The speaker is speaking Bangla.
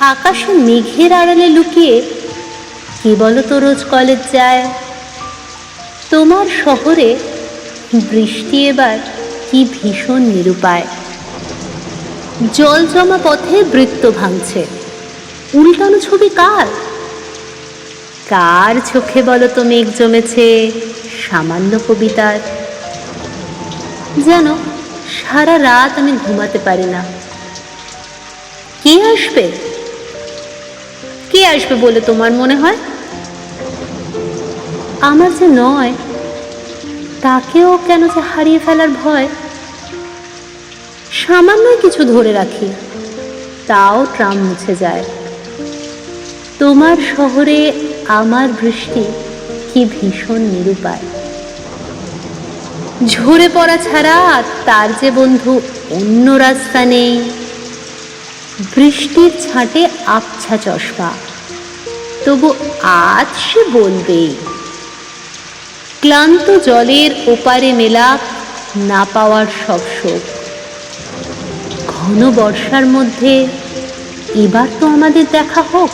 আকাশে মেঘের আড়ালে লুকিয়ে কে বলো তো রোজ কলেজ যায়? তোমার শহরে বৃষ্টি এবার কি ভীষণ নিরুপায়। জল জমা পথে বৃত্ত ভাঙছে, উল্টানো ছবি কার? কার চোখে বলো তো মেঘ জমেছে সামান্য কবিতার? যেন সারা রাত আমি ঘুমাতে পারি না। কে আসবে? কে আসবে বলে তোমার মনে হয়? আমার যে নয়, তাকেও কেন যে হারিয়ে ফেলার ভয়। সামান্যই কিছু ধরে রাখি, তাও ট্রাম মুছে যায়। তোমার শহরে আমার বৃষ্টি কি ভীষণ নিরুপায়। ঝরে পড়া ছাড়া তার যে বন্ধু অন্য রাস্তা নেই। বৃষ্টির ছাঁটে আবছা চশমা, তবু আজ সে বলবেই। ক্লান্ত জলের ওপারে মেলা না পাওয়ার সব শোক। ঘন বর্ষার মধ্যে এবার তো আমাদের দেখা হোক।